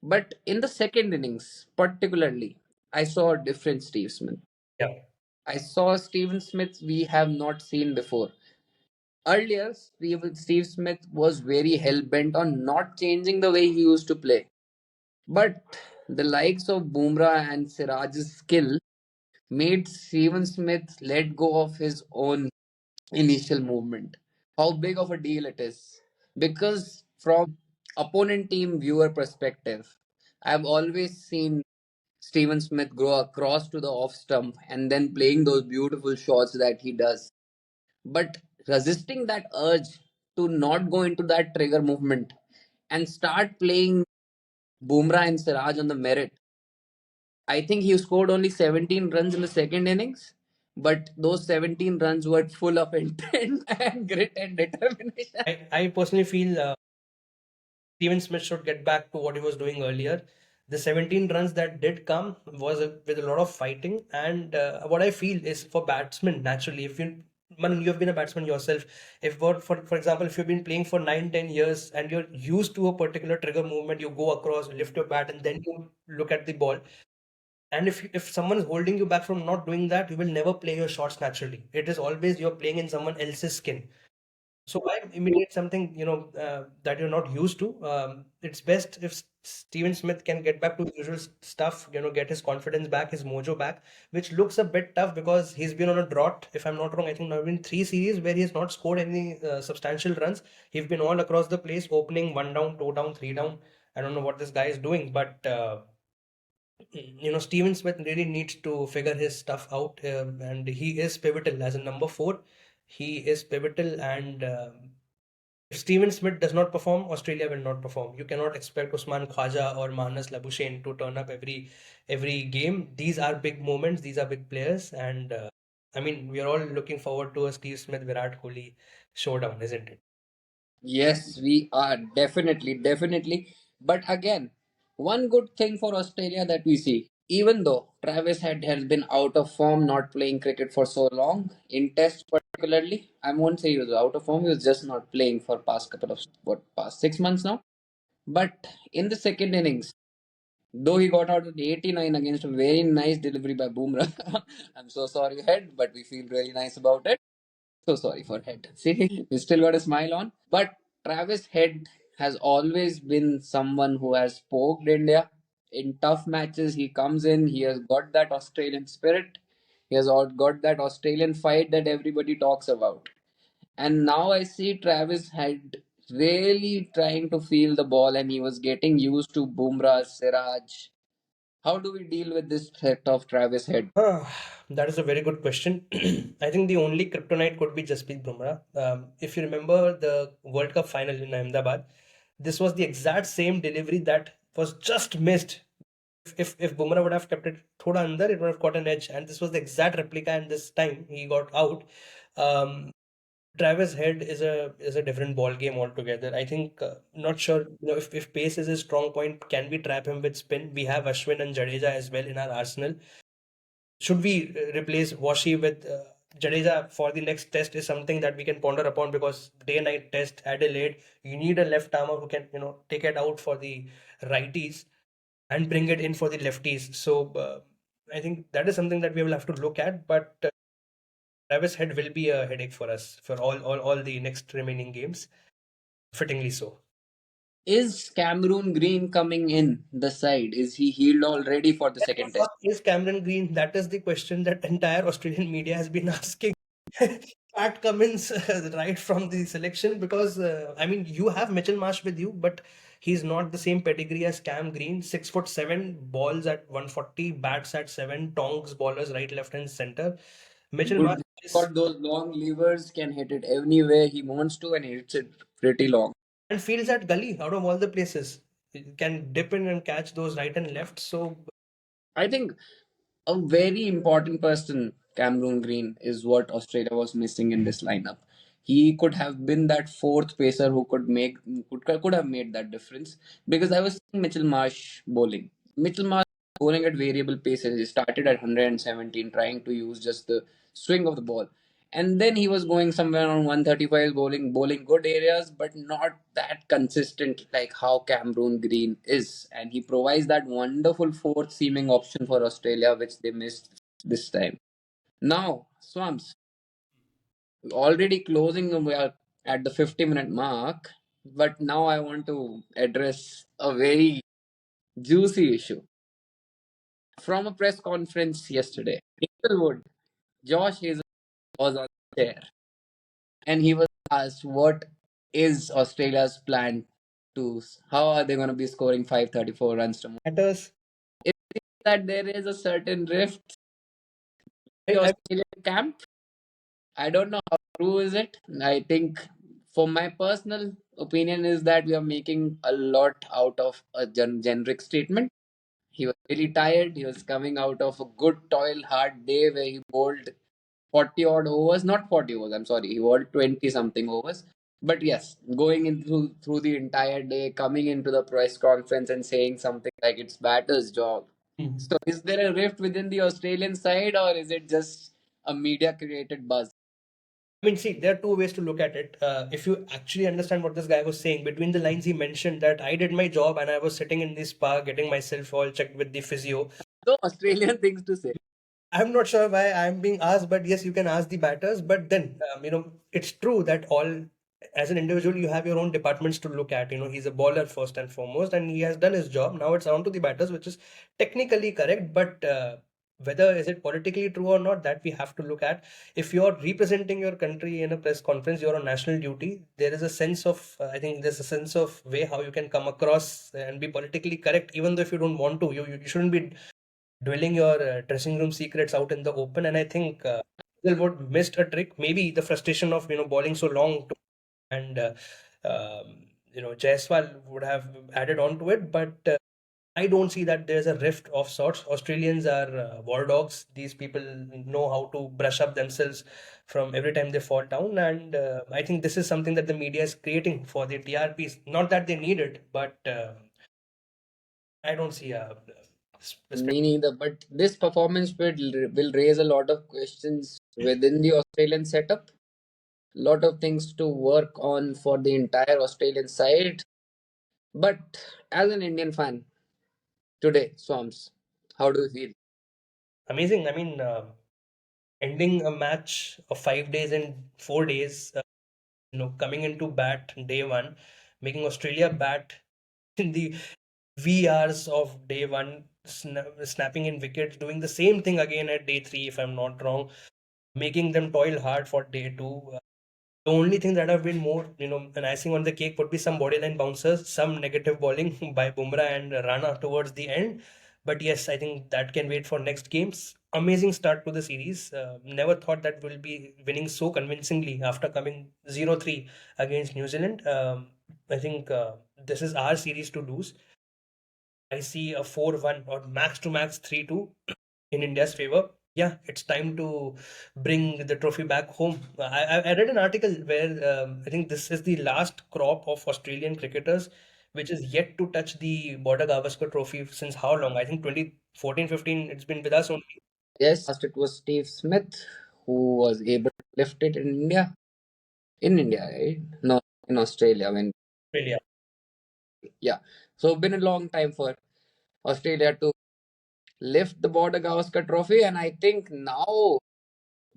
But in the second innings, particularly, I saw a different Steve Smith. Yeah. I saw Stephen Smith we have not seen before. Earlier, Steve Smith was very hell bent on not changing the way he used to play. But the likes of Bumrah and Siraj's skill made Stephen Smith let go of his own initial movement. How big of a deal it is? Because from opponent team viewer perspective, I've always seen Stephen Smith go across to the off stump and then playing those beautiful shots that he does. But resisting that urge to not go into that trigger movement and start playing Bumrah and Siraj on the merit. I think he scored only 17 runs in the second innings, but those 17 runs were full of intent and grit and determination. I personally feel Steven Smith should get back to what he was doing earlier. The 17 runs that did come was with a lot of fighting, and what I feel is for batsmen naturally, if you man, you have been a batsman yourself. If for example, if you've been playing for 9, 10 years and you're used to a particular trigger movement, you go across, lift your bat, and then you look at the ball. And if someone is holding you back from not doing that, you will never play your shots naturally. It is always you're playing in someone else's skin. So why imitate something that you're not used to? It's best if Steven Smith can get back to his usual stuff, get his confidence back, his mojo back, which looks a bit tough because he's been on a drought. If I'm not wrong, I think there have been 3 series where he has not scored any substantial runs. He's been all across the place, opening 1 down, 2 down, 3 down. I don't know what this guy is doing, but Steven Smith really needs to figure his stuff out, and he is pivotal as a number four. He is pivotal, and if Steven Smith does not perform, Australia will not perform. You cannot expect Usman Khwaja or Manas Labuschagne to turn up every game. These are big moments. These are big players, and I mean, we are all looking forward to a Steve Smith Virat Kohli showdown, isn't it? Yes, we are definitely. But again, one good thing for Australia that we see, even though Travis Head has been out of form, not playing cricket for so long, in Test particularly, I won't say he was out of form. He was just not playing for past couple of past 6 months now. But in the second innings, though he got out at 89 against a very nice delivery by Bumrah. I'm so sorry, Head, but we feel really nice about it. So sorry for Head. See, we still got a smile on. But Travis Head has always been someone who has poked India in tough matches. He comes in, he has got that Australian spirit, he has got that Australian fight that everybody talks about. And now I see Travis Head really trying to feel the ball and he was getting used to Bumrah, Siraj. How do we deal with this threat of Travis Head? That is a very good question. I think the only kryptonite could be Jasprit Bumrah. If you remember the World Cup final in Ahmedabad, this was the exact same delivery that was just missed. If Bumrah would have kept it thoda under, it would have got an edge. And this was the exact replica, and this time he got out. Um, Travis Head is a different ball game altogether. I think not sure if pace is a strong point, can we trap him with spin? We have Ashwin and Jadeja as well in our arsenal. Should we replace Washi with Jadeja for the next test is something that we can ponder upon, because day-night test, Adelaide, you need a left armer who can take it out for the righties and bring it in for the lefties. So I think that is something that we will have to look at. But Travis Head will be a headache for us for all the next remaining games, fittingly so. Is Cameroon Green coming in the side? Is he healed already for the second test? Fuck is Cameron Green? That is the question that entire Australian media has been asking. Pat Cummins right from the selection, because I mean, you have Mitchell Marsh with you, but he's not the same pedigree as Cam Green. 6'7", balls at 140, bats at 7, tongs ballers right, left, and center. Mitchell Good. Marsh He's is got those long levers, can hit it anywhere he wants to, and hits it pretty long. and fields at gully out of all the places. He can dip in and catch those right and left. So I think a very important person, Cameron Green, is what Australia was missing in this lineup. He could have been that fourth pacer who could have made that difference. Because I was seeing Mitchell Marsh bowling. Mitchell Marsh bowling at variable paces. He started at 117, trying to use just the swing of the ball. And then he was going somewhere around 135, bowling good areas, but not that consistent like how Cameron Green is. And he provides that wonderful fourth seaming option for Australia, which they missed this time. Now, Swamps, already closing at the 50-minute mark, but now I want to address a very juicy issue. From a press conference yesterday, Inglewood, Josh Hazel was on the chair, and he was asked what is Australia's plan to how are they going to be scoring 534 runs tomorrow. matters. It seems that there is a certain rift in the I Australian camp. I don't know how true is it. I think, for my personal opinion, is that we are making a lot out of a generic statement. He was really tired. He was coming out of a good toil hard day where he bowled 40 odd overs, not 40 overs, I'm sorry, he bowled 20 something overs. But yes, going into through the entire day, coming into the press conference and saying something like it's batter's job. So is there a rift within the Australian side, or is it just a media created buzz? mean, see, there are two ways to look at it. If you actually understand what this guy was saying, between the lines, he mentioned that I did my job and I was sitting in the spa getting myself all checked with the physio. So Australian things to say. I'm not sure why I'm being asked, but yes, you can ask the batters. But then, it's true that as an individual, you have your own departments to look at. He's a bowler first and foremost, and he has done his job. Now it's down to the batters, which is technically correct, but whether is it politically true or not, that we have to look at. If you're representing your country in a press conference, you're on national duty. There is a sense of, I think, there's a sense of way how you can come across and be politically correct, even though if you don't want to, you shouldn't be dwelling your dressing room secrets out in the open. And I think Hazelwood missed a trick. Maybe the frustration of bowling so long, and Jaiswal would have added on to it. But I don't see that there's a rift of sorts. Australians are war dogs. These people know how to brush up themselves from every time they fall down, and I think this is something that the media is creating for the TRPs. Not that they need it, but I don't see a. Me neither, but this performance will raise a lot of questions within the Australian setup. Lot of things to work on for the entire Australian side. But as an Indian fan today, Swamps, how do you feel? Amazing. I mean, ending a match of 5 days and 4 days, coming into bat day one, making Australia bat in the VRs of day one, snapping in wickets, doing the same thing again at day three, if I'm not wrong, making them toil hard for day two. The only thing that have been more, an icing on the cake would be some bodyline bouncers, some negative bowling by Bumrah and Rana towards the end. But yes, I think that can wait for next games. Amazing start to the series. Never thought that we'll be winning so convincingly after coming 0-3 against New Zealand. I think this is our series to lose. I see a 4-1 or max to max 3-2 in India's favor. Yeah, it's time to bring the trophy back home. I read an article where I think this is the last crop of Australian cricketers which is yet to touch the Border-Gavaskar Trophy since how long? I think 2014, 15, it's been with us only. Yes, last it was Steve Smith who was able to lift it in India. In India, right? No, in Australia. When Australia. yeah, so been a long time for Australia to lift the Border-Gavaskar Trophy, and I think now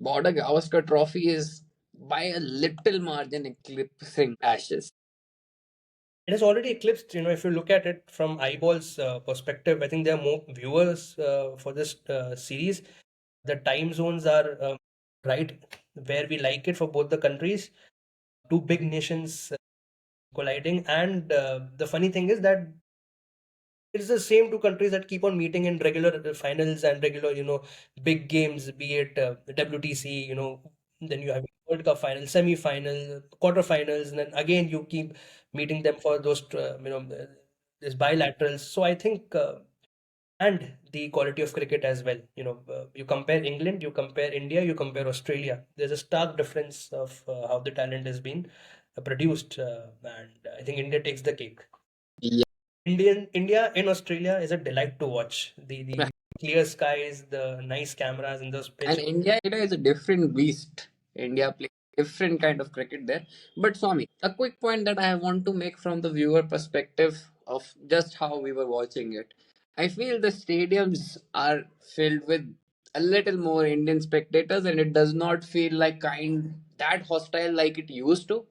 Border-Gavaskar Trophy is by a little margin eclipsing Ashes. It has already eclipsed, if you look at it from eyeballs perspective, I think there are more viewers for this series. The time zones are right where we like it for both the countries. Two big nations colliding, and the funny thing is that it's the same two countries that keep on meeting in regular finals and regular, big games, be it WTC, then you have World Cup final, semi-final, quarterfinals, and then again you keep meeting them for those, these bilaterals. So I think, and the quality of cricket as well. You compare England, you compare India, you compare Australia. There's a stark difference of how the talent has been produced, and I think India takes the cake. Yeah, India in Australia is a delight to watch. The clear skies, the nice cameras in those and pitch. India is a different beast. India plays different kind of cricket there. But Swami, a quick point that I want to make from the viewer perspective of just how we were watching it. I feel the stadiums are filled with a little more Indian spectators, and it does not feel like kind that hostile like it used to.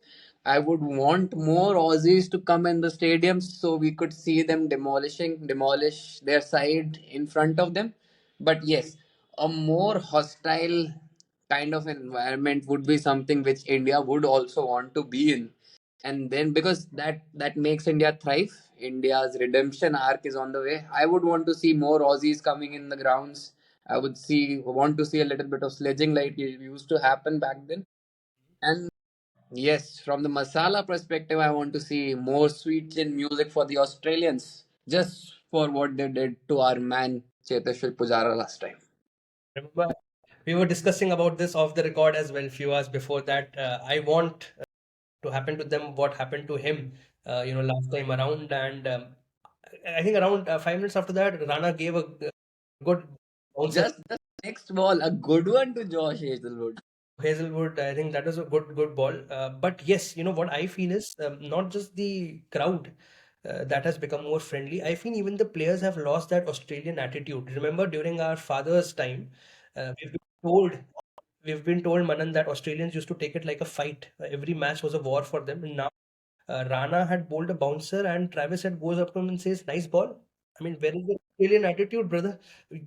I would want more Aussies to come in the stadiums so we could see them demolish their side in front of them. But yes, a more hostile kind of environment would be something which India would also want to be in. And then because that makes India thrive, India's redemption arc is on the way. I would want to see more Aussies coming in the grounds. I would want to see a little bit of sledging like it used to happen back then. And yes, from the masala perspective, I want to see more sweet chin music for the Australians, just for what they did to our man Cheteshwar Pujara last time. Remember, we were discussing about this off the record as well, few hours before that. I want to happen to them what happened to him, last time around. And I think around 5 minutes after that, Rana gave a good bouncer. Just the next ball, a good one to Josh Hazelwood. Hazelwood, I think that was a good ball. But yes, what I feel is not just the crowd that has become more friendly. I feel even the players have lost that Australian attitude. Remember, during our father's time, we've been told Manan, that Australians used to take it like a fight. Every match was a war for them. And now Rana had bowled a bouncer, and Travis had goes up to him and says, "Nice ball." I mean, where is the Australian attitude, brother?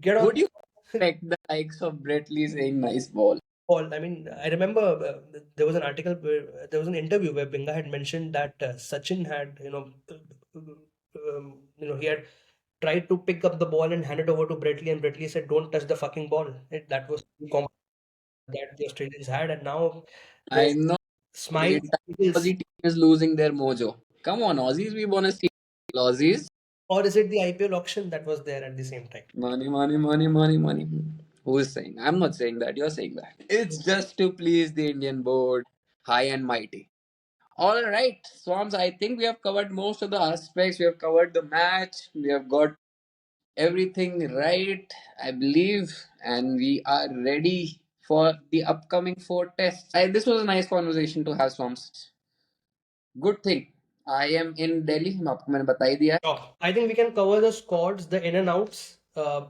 Get on. Would you expect the likes of Brett Lee saying nice ball? Paul, I mean, I remember there was an article where there was an interview where Binga had mentioned that Sachin had, he had tried to pick up the ball and hand it over to Bretley, and Bretley said, "Don't touch the fucking ball." That was the comment that the Australians had, and now I there's know the smiles, entire giggles. Aussie team is losing their mojo. Come on, Aussies, we want to see Aussies. Or is it the IPL auction that was there at the same time? Money, money, money, money, money. Who is saying? I'm not saying that. You're saying that. It's just to please the Indian board, high and mighty. All right, Swams, I think we have covered most of the aspects. We have covered the match. We have got everything right, I believe, and we are ready for the upcoming four tests. This was a nice conversation to have, Swams. Good thing. I am in Delhi. आपको मैंने बता ही दिया है. Sure. I think we can cover the squads, the in and outs,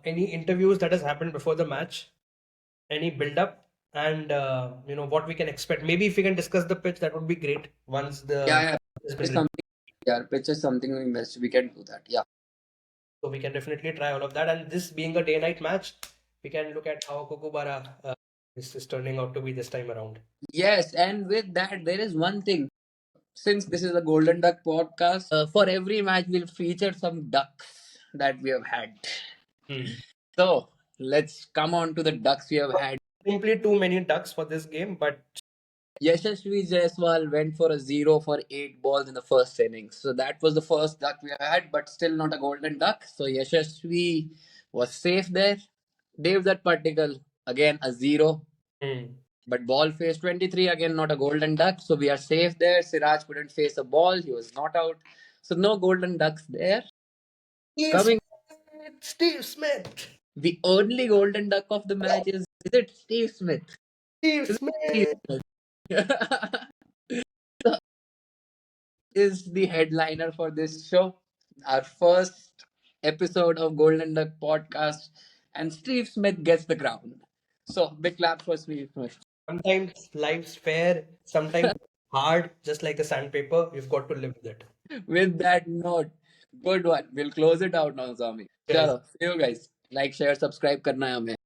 any interviews that has happened before the match, any build up, and what we can expect. Maybe if we can discuss the pitch, that would be great once the Yeah, has been it's released. something. Yeah, pitch is something we must. We can do that. Yeah. So we can definitely try all of that. And this being a day-night match, we can look at how Kukubara is turning out to be this time around. Yes, and with that, there is one thing. Since this is a Golden Duck podcast, for every match we'll feature some ducks that we have had. Hmm. So let's come on to the ducks we have had. Simply too many ducks for this game, but Yashasvi Jaiswal went for a 0 for 8 balls in the first innings. So that was the first duck we had, but still not a golden duck. So Yashasvi was safe there. Devdutt Patikal, again a 0. hmm. But ball faced 23, again not a golden duck. So we are safe there. Siraj couldn't face a ball. He was not out. So no golden ducks there. Steve Coming, Smith, Steve Smith, the only golden duck of the match is it Steve Smith? Steve Is it Steve Smith. Smith? Is the headliner for this show. Our first episode of Golden Duck podcast, and Steve Smith gets the crown. So big clap for Steve Smith. Sometimes life's fair, sometimes hard, just like the sandpaper. You've got to live with it. With that note, good one. We'll close it out now, Swami. Cheers. Chalo, see you guys. Like, share, subscribe करना है हमें.